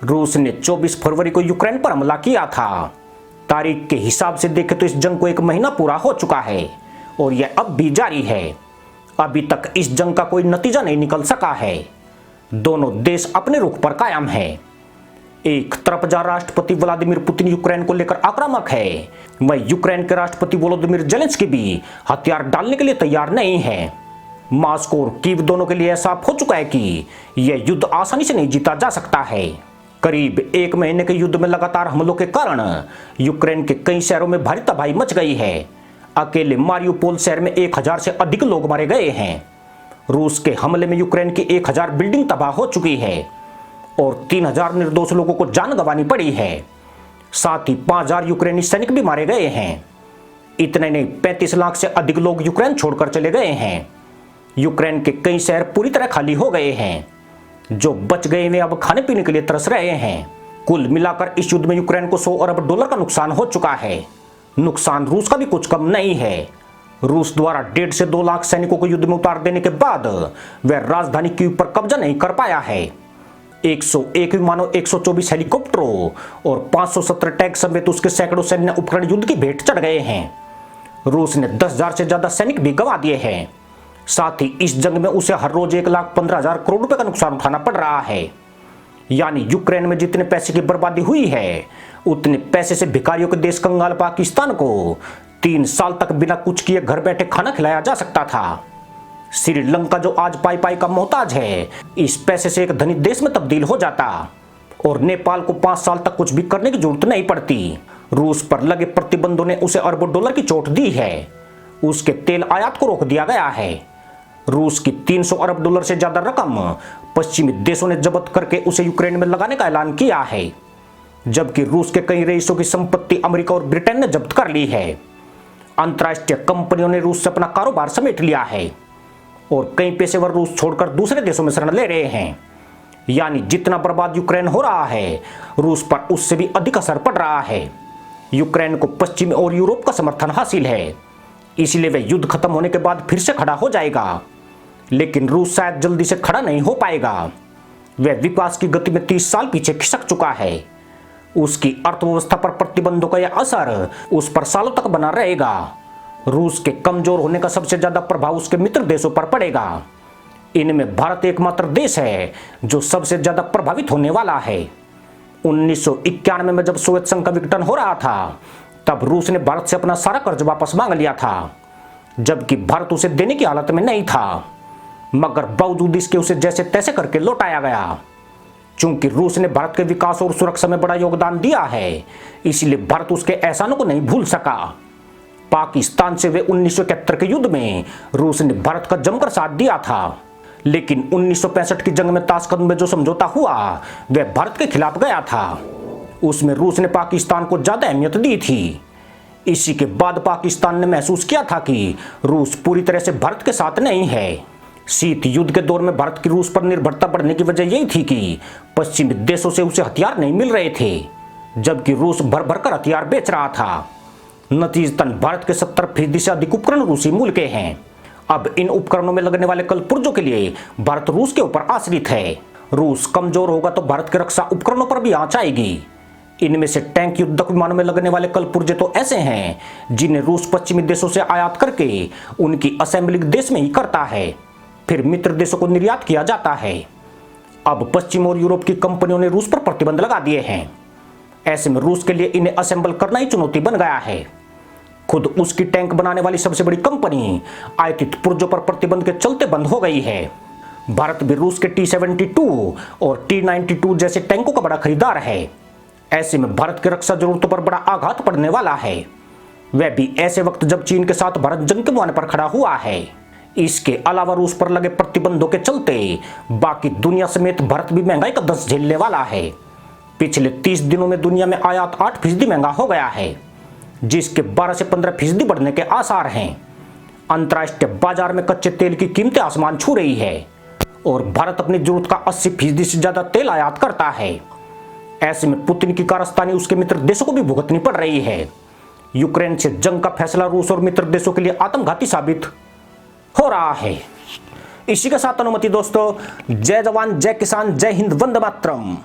रूस ने 24 फरवरी को यूक्रेन पर हमला किया था। तारीख के हिसाब से देखें तो इस जंग को 1 महीना पूरा हो चुका है और यह अब भी जारी है। अभी तक इस जंग का कोई नतीजा नहीं निकल सका है। दोनों देश अपने रुख पर कायम है। एक तरफ जहां राष्ट्रपति व्लादिमीर पुतिन यूक्रेन को लेकर आक्रामक है, वहीं यूक्रेन के राष्ट्रपति वोलोदिमीर जेलेंस्की भी हथियार डालने के लिए तैयार नहीं है। मॉस्को और कीव दोनों के लिए यह साफ हो चुका है कि यह युद्ध आसानी से नहीं जीता जा सकता है। करीब 1 महीने के युद्ध में लगातार हमलों के कारण यूक्रेन के कई शहरों में भारी तबाही मच गई है। अकेले मारियोपोल शहर में 1000 से अधिक लोग मारे गए हैं। रूस के हमले में यूक्रेन की 1000 बिल्डिंग तबाह हो चुकी है और 3000 निर्दोष लोगों को जान गंवानी पड़ी है। साथ ही 5000 यूक्रेनी सैनिक भी मारे गए हैं। इतने नहीं, 35 लाख से अधिक लोग यूक्रेन छोड़कर चले गए हैं। यूक्रेन के कई शहर पूरी तरह खाली हो गए हैं। जो बच गए वे अब खाने पीने के लिए तरस रहे हैं। कुल मिलाकर इस युद्ध में यूक्रेन को $100 अरब का नुकसान हो चुका है। नुकसान रूस का भी कुछ कम नहीं है। रूस द्वारा 1.5 से 2 लाख सैनिकों को युद्ध में उतार देने के बाद वह राजधानी कीव पर कब्जा नहीं कर पाया है। 101 विमानों, 124 हेलीकॉप्टरों और 570 टैंक समेत उसके सैकड़ों सैन्य उपकरण युद्ध की भेंट चढ़ गए हैं। रूस ने 10,000 से ज्यादा सैनिक भी गंवा दिए हैं। साथ ही इस जंग में उसे हर रोज 1,15,000 करोड़ रुपए का नुकसान उठाना पड़ रहा है। यानी यूक्रेन में जितने पैसे की बर्बादी हुई है, उतने पैसे से भिखारियों के देश कंगाल पाकिस्तान को 3 साल तक बिना कुछ किए घर बैठे खाना खिलाया जा सकता था। श्रीलंका जो आज पाई पाई का मोहताज है, इस पैसे से एक धनी देश में तब्दील हो जाता और नेपाल को 5 साल तक कुछ भी करने की जरूरत नहीं पड़ती। रूस पर लगे प्रतिबंधों ने उसे अरबों डॉलर की चोट दी है। उसके तेल आयात को रोक दिया गया है। रूस की $300 अरब से ज्यादा रकम पश्चिमी देशों ने जब्त करके उसे यूक्रेन में लगाने का ऐलान किया है, जबकि रूस के कई रईसों की संपत्ति अमेरिका और ब्रिटेन ने जब्त कर ली है। अंतर्राष्ट्रीय कंपनियों ने रूस से अपना कारोबार समेट लिया है और कई पेशेवर रूस छोड़कर दूसरे देशों में शरण ले रहे हैं। यानी जितना बर्बाद यूक्रेन हो रहा है, रूस पर उससे भी अधिक असर पड़ रहा है। यूक्रेन को पश्चिम और यूरोप का समर्थन हासिल है, इसलिए वह युद्ध खत्म होने के बाद फिर से खड़ा हो जाएगा। लेकिन रूस शायद जल्दी से खड़ा नहीं हो पाएगा। वह विकास की गति में 30 साल पीछे खिसक चुका है। उसकी अर्थव्यवस्था पर प्रतिबंधों का यह असर उस पर सालों तक बना रहेगा। रूस के कमजोर होने का सबसे ज्यादा प्रभाव उसके मित्र देशों पर पड़ेगा। इनमें भारत एकमात्र देश है जो सबसे ज्यादा प्रभावित होने वाला है। 1991 में जब सोवियत संघ का विघटन हो रहा था, तब रूस ने भारत से अपना सारा कर्ज वापस मांग लिया था, जबकि भारत उसे देने की हालत में नहीं था। मगर बावजूद इसके उसे जैसे तैसे करके लौटाया गया। चूंकि रूस ने भारत के विकास और सुरक्षा में बड़ा योगदान दिया है, इसलिए भारत उसके एहसानों को नहीं भूल सका। पाकिस्तान से वे 1971 के युद्ध में रूस ने भारत का जमकर साथ दिया था, लेकिन 1965 की जंग में ताशकंद में जो समझौता हुआ, वह भारत के खिलाफ गया था। उसमें रूस ने पाकिस्तान को ज्यादा अहमियत दी थी। इसी के बाद पाकिस्तान ने महसूस किया था कि रूस पूरी तरह से भारत के साथ नहीं है। शीत युद्ध के दौर में भारत की रूस पर निर्भरता बढ़ने की वजह यही थी कि पश्चिमी देशों से उसे हथियार नहीं मिल रहे थे, जबकि रूस भर भर कर हथियार बेच रहा था। नतीजतन भारत के 70% से अधिक उपकरण रूसी मूल के हैं। अब इन उपकरणों में लगने वाले कल पुर्जों के लिए भारत रूस के ऊपर आश्रित है। रूस कमजोर होगा तो भारत के रक्षा उपकरणों पर भी आंच आएगी। इनमें से टैंक, युद्धक विमानों में लगने वाले कल पुर्जे तो ऐसे हैं जिन्हें रूस पश्चिमी देशों से आयात करके उनकी असेंबलिंग देश में ही करता है, फिर मित्र देशों को निर्यात किया जाता है। अब पश्चिम और यूरोप की कंपनियों ने रूस पर प्रतिबंध लगा दिए हैं। ऐसे में रूस के लिए इन्हें असेंबल करना ही चुनौती बन गया है। खुद उसकी टैंक बनाने वाली सबसे बड़ी कंपनी आयातित पुर्जों पर प्रतिबंध के चलते बंद हो गई है। भारत भी रूस के T-72 और T-92 जैसे टैंकों का बड़ा खरीदार है। ऐसे में भारत की रक्षा जरूरतों पर बड़ा आघात पड़ने वाला है। वह भी ऐसे वक्त जब चीन के साथ भारत जंग के मुहाने पर खड़ा हुआ है। इसके अलावा रूस पर लगे प्रतिबंधों के चलते बाकी दुनिया समेत भारत भी महंगाई का दंश झेलने वाला है। पिछले 30 दिनों में दुनिया में आयात 8% महंगा हो गया है, जिसके 12 से 15% बढ़ने के आसार हैं। अंतर्राष्ट्रीय बाजार में कच्चे तेल की कीमतें आसमान छू रही है और भारत अपनी जरूरत का 80% से ज्यादा तेल आयात करता है। ऐसे में पुतिन की कारस्तानी उसके मित्र देशों को भी भुगतनी पड़ रही है। यूक्रेन से जंग का फैसला रूस और मित्र देशों के लिए आत्मघाती साबित हो रहा है। इसी के साथ अनुमति दोस्तों, जय जवान, जय किसान, जय हिंद, वंदे मातरम।